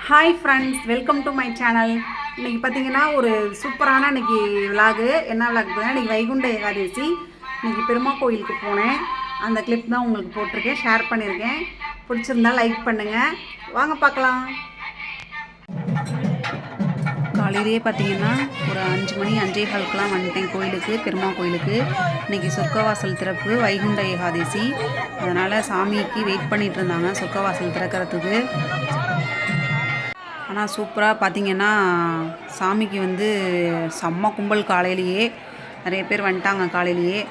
Hi friends, welcome to my channel. இன்றைக்கி பார்த்தீங்கன்னா ஒரு சூப்பரான இன்றைக்கி விலாகு. என்ன விலாக் பார்த்தீங்கன்னா, இன்றைக்கி வைகுண்ட ஏகாதசி. இன்றைக்கி பெருமா கோயிலுக்கு போனேன். அந்த கிளிப் தான் உங்களுக்கு போட்டிருக்கேன், ஷேர் பண்ணியிருக்கேன். பிடிச்சிருந்தா லைக் பண்ணுங்கள். வாங்க பார்க்கலாம். காலையிலேயே பார்த்தீங்கன்னா ஒரு 5 மணி 5:15 வந்துட்டேன் கோயிலுக்கு, பெருமா கோயிலுக்கு. இன்றைக்கி சொர்க்கவாசல் திறப்பு, வைகுண்ட ஏகாதசி. அதனால் சாமிக்கு வெயிட் பண்ணிகிட்டு இருந்தாங்க சொர்க்கவாசல் திறக்கிறதுக்கு. ஆனால் சூப்பராக பார்த்திங்கன்னா சாமிக்கு செம்ம கும்பல். காலையிலேயே நிறைய பேர் வந்துட்டாங்க. காலையிலேயே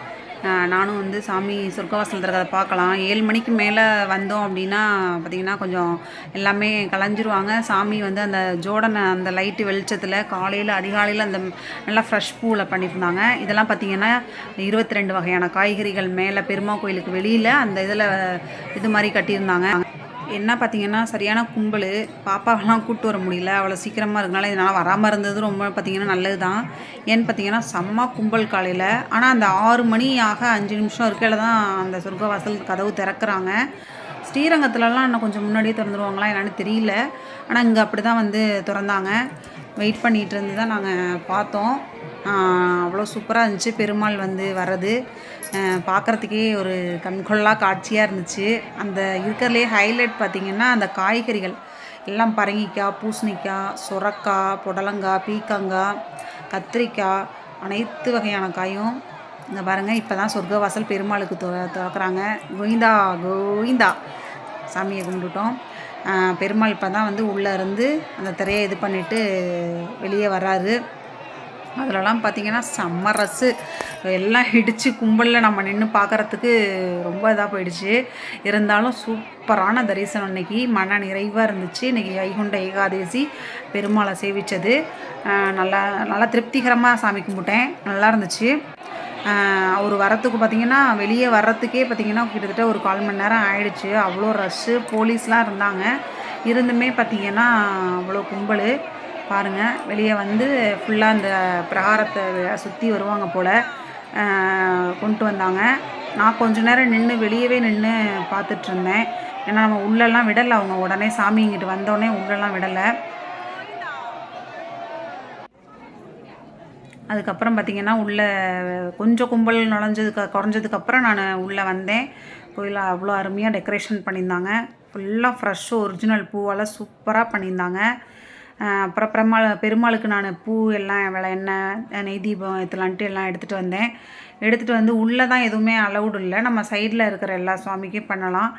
நானும் சாமி சொர்க்கவாசல் திறக்கிறத பார்க்கலாம். 7 மணிக்கு மேலே வந்தோம் அப்படின்னா பார்த்திங்கன்னா கொஞ்சம் எல்லாமே கலைஞ்சிருவாங்க. சாமி அந்த ஜோடனை அந்த லைட்டு வெளிச்சத்தில் காலையில் அதிகாலையில் அந்த நல்லா ஃப்ரெஷ் பூவில் பண்ணியிருந்தாங்க. இதெல்லாம் பார்த்திங்கன்னா 22 வகையான காய்கறிகள் மேலே பெருமா கோயிலுக்கு வெளியில் அந்த இதில் இது மாதிரி கட்டியிருந்தாங்க. என்ன பார்த்திங்கன்னா சரியான கும்பல். பாப்பாவெல்லாம் கூப்பிட்டு வர முடியல, அவ்வளோ சீக்கிரமாக இருக்கனால. இதனால் வராமல் இருந்தது ரொம்ப பார்த்திங்கன்னா நல்லது தான். ஏன்னு பார்த்திங்கன்னா செம்ம கும்பல் காலையில். ஆனால் அந்த 6 மணி ஆக 5 நிமிஷம் இருக்கையில் தான் அந்த சொர்க்கவாசல் கதவு திறக்கிறாங்க. ஸ்ரீரங்கத்துலலாம் இன்னும் கொஞ்சம் முன்னாடியே திறந்துருவாங்களா என்னன்னு தெரியல. ஆனால் இங்கே அப்படி தான் திறந்தாங்க. வெயிட் பண்ணிகிட்டு இருந்து தான் நாங்கள் பார்த்தோம். அவ்வளோ சூப்பராக இருந்துச்சு பெருமாள் வர்றது. பார்க்குறதுக்கே ஒரு கண்கொள்ளா காட்சியாக இருந்துச்சு. அந்த இருக்கிறதுலே ஹைலைட் பார்த்திங்கன்னா அந்த காய்கறிகள் எல்லாம் பரங்கிக்காய், பூசணிக்காய், சுரக்காய், புடலங்காய், பீக்கங்காய், கத்திரிக்காய், அனைத்து வகையான காயும் இங்கே பாருங்கள். இப்போ தான் சொர்க்கவாசல் பெருமாளுக்கு திறக்கிறாங்க. கோவிந்தா கோவிந்தா சாமியை கும்பிட்டுட்டோம். பெருமாள் இப்போ தான் உள்ளே இருந்து அந்த திரையை இது பண்ணிவிட்டு வெளியே வராரு. அதிலலாம் பார்த்திங்கன்னா செம்ம ரஸ்ஸு. எல்லாம் இடித்து கும்பலில் நம்ம நின்று பார்க்குறதுக்கு ரொம்ப இதாக போயிடுச்சு. இருந்தாலும் சூப்பரான தரிசனம். இன்றைக்கி மன நிறைவாக இருந்துச்சு. இன்றைக்கி வைகுண்ட ஏகாதசி பெருமாளை சேவித்தது நல்லா திருப்திகரமாக சாமி கும்பிட்டேன். நல்லா இருந்துச்சு. அவர் வரத்துக்கு பார்த்திங்கன்னா வெளியே வர்றதுக்கே பார்த்திங்கன்னா கிட்டத்தட்ட ஒரு 1/4 மணி நேரம் ஆயிடுச்சு. அவ்வளோ ரஷ்ஷு, போலீஸ்லாம் இருந்தாங்க. இருந்துமே பார்த்திங்கன்னா அவ்வளோ கும்பல். பாருங்கள், வெளியே ஃபுல்லாக அந்த பிரகாரத்தை சுற்றி வருவாங்க போல் கொண்டு வந்தாங்க. நான் கொஞ்ச நேரம் வெளியவே நின்று பார்த்துட்ருந்தேன். ஏன்னா நம்ம உள்ளெல்லாம் விடலை. அவங்க உடனே சாமி இங்கிட்டு வந்தோடனே உள்ளெல்லாம் விடலை. அதுக்கப்புறம் பார்த்திங்கன்னா உள்ளே கொஞ்சம் கும்பல் குறைஞ்சதுக்கப்புறம் நான் உள்ளே வந்தேன். கோயிலில் அவ்வளோ அருமையாக டெக்கரேஷன் பண்ணியிருந்தாங்க. ஃபுல்லாக ஃப்ரெஷ்ஷு ஒரிஜினல் பூவெல்லாம் சூப்பராக பண்ணியிருந்தாங்க. அப்புறம் பெருமாளுக்கு நான் பூ எல்லாம் எண்ணெய், நெய் தீபம் ஏற்றலான்ட்டு எல்லாம் எடுத்துகிட்டு வந்தேன். எடுத்துகிட்டு உள்ளே தான் எதுவுமே அலவுடு இல்லை. நம்ம சைடில் இருக்கிற எல்லா சுவாமிக்கும் பண்ணலாம்.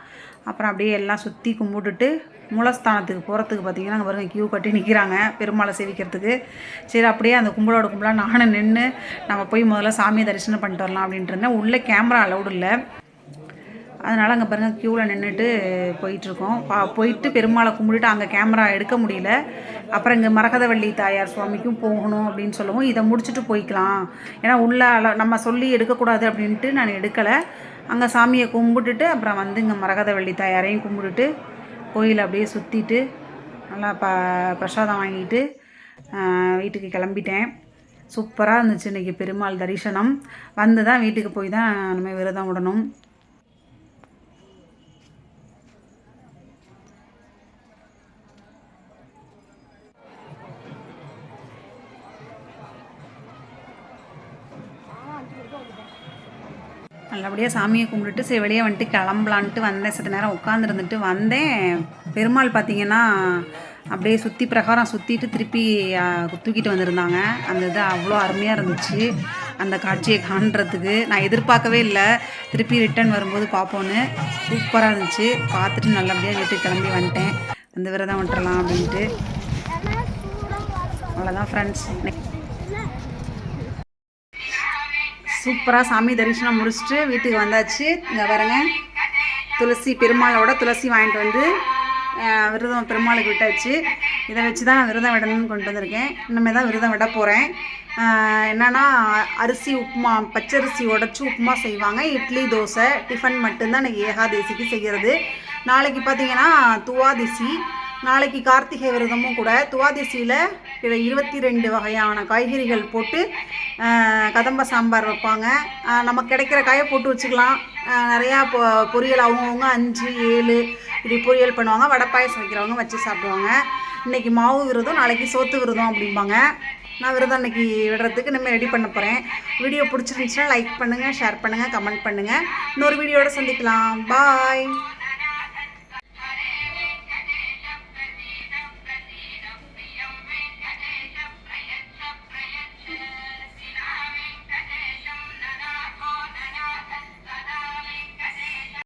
அப்புறம் அப்படியே எல்லாம் சுற்றி கும்பிட்டுட்டு மூலஸ்தானத்துக்கு போகிறதுக்கு பார்த்திங்கன்னா அங்கே பாருங்கள் கியூ கட்டி நிற்கிறாங்க பெருமாளை சேவிக்கிறதுக்கு. சரி, அப்படியே அந்த கும்பலாக நானும் நின்று நம்ம போய் முதல்ல சாமியை தரிசனம் பண்ணிட்டு வரலாம் அப்படின்ட்டு இருந்தேன். உள்ளே கேமரா அலவுடு இல்லை. அதனால் அங்கே பாருங்கள் க்யூவில் நின்றுட்டு போயிட்டுருக்கோம். போயிட்டு பெருமாளை கும்பிட்டுட்டு அங்கே கேமரா எடுக்க முடியல. அப்புறம் இங்கே மரகதவள்ளி தாயார் சுவாமிக்கும் போகணும் அப்படின்னு சொல்லவும் இதை முடிச்சுட்டு போய்க்கலாம். ஏன்னா உள்ளே நம்ம சொல்லி எடுக்கக்கூடாது அப்படின்ட்டு நான் எடுக்கலை. அங்கே சாமியை கும்பிட்டுட்டு அப்புறம் இங்கே மரகதவள்ளி தாயாரையும் கும்பிட்டுட்டு கோயிலை அப்படியே சுற்றிட்டு நல்லா பிரசாதம் வாங்கிட்டு வீட்டுக்கு கிளம்பிட்டேன். சூப்பராக இருந்துச்சு இன்றைக்கி பெருமாள் தரிசனம். தான் வீட்டுக்கு போய் தான் நம்ம விரதம் விடணும். நல்லபடியாக சாமியை கும்பிட்டுட்டு சரி வெளியே கிளம்பலான்ட்டு வந்தேன். சற்று நேரம் உட்காந்துருந்துட்டு வந்தேன். பெருமாள் பார்த்திங்கன்னா அப்படியே சுற்றி பிரகாரம் சுற்றிட்டு திருப்பி தூக்கிட்டு வந்திருந்தாங்க. அந்த இது அவ்வளோ அருமையாக இருந்துச்சு. அந்த காட்சியை காண்றதுக்கு நான் எதிர்பார்க்கவே இல்லை. திருப்பி ரிட்டன் வரும்போது பார்ப்போன்னு. சூப்பராக இருந்துச்சு. பார்த்துட்டு நல்லபடியாக வீட்டுக்கு கிளம்பி வந்துட்டேன். விரதம் விட்டுறலாம் அப்படின்ட்டு. அவ்வளோதான் ஃப்ரெண்ட்ஸ். சூப்பராக சாமி தரிசனம் முடிச்சுட்டு வீட்டுக்கு வந்தாச்சு. இங்கே பாருங்க, துளசி பெருமாளோட துளசி வாங்கிட்டு விரதம் பெருமாளுக்கு விட்டாச்சு. இதை வச்சு தான் நான் விரதம் விடணும்னு கொண்டு வந்திருக்கேன். இனிமேல் தான் விரதம் விட போகிறேன். என்னென்னா அரிசி உப்புமா, பச்சரிசி உடச்சி உப்புமா செய்வாங்க. இட்லி, தோசை, டிஃபன் மட்டும்தான் இன்றைக்கி ஏகாதசிக்கு செய்கிறது. நாளைக்கு பார்த்திங்கன்னா துவாதிசி. நாளைக்கு கார்த்திகை விரதமும் கூட. துவாதிசியில் 22 வகையான காய்கறிகள் போட்டு கதம்ப சாம்பார் வைப்பாங்க. நமக்கு கிடைக்கிற காயை போட்டு வச்சுக்கலாம். நிறையா பொரியல் அவங்கவுங்க 5 7 இப்படி பொரியல் பண்ணுவாங்க. வடை பாயசம் வைக்கிறவங்க வச்சு சாப்பிடுவாங்க. இன்றைக்கி மாவு விரதம், நாளைக்கு சோத்து விரதம் அப்படிம்பாங்க. நான் விரதம் இன்றைக்கி விடுறதுக்கு இனிமேல் ரெடி பண்ண போகிறேன். வீடியோ பிடிச்சிருந்துச்சுன்னா லைக் பண்ணுங்கள், ஷேர் பண்ணுங்கள், கமெண்ட் பண்ணுங்கள். இன்னொரு வீடியோட சந்திக்கலாம். பாய்.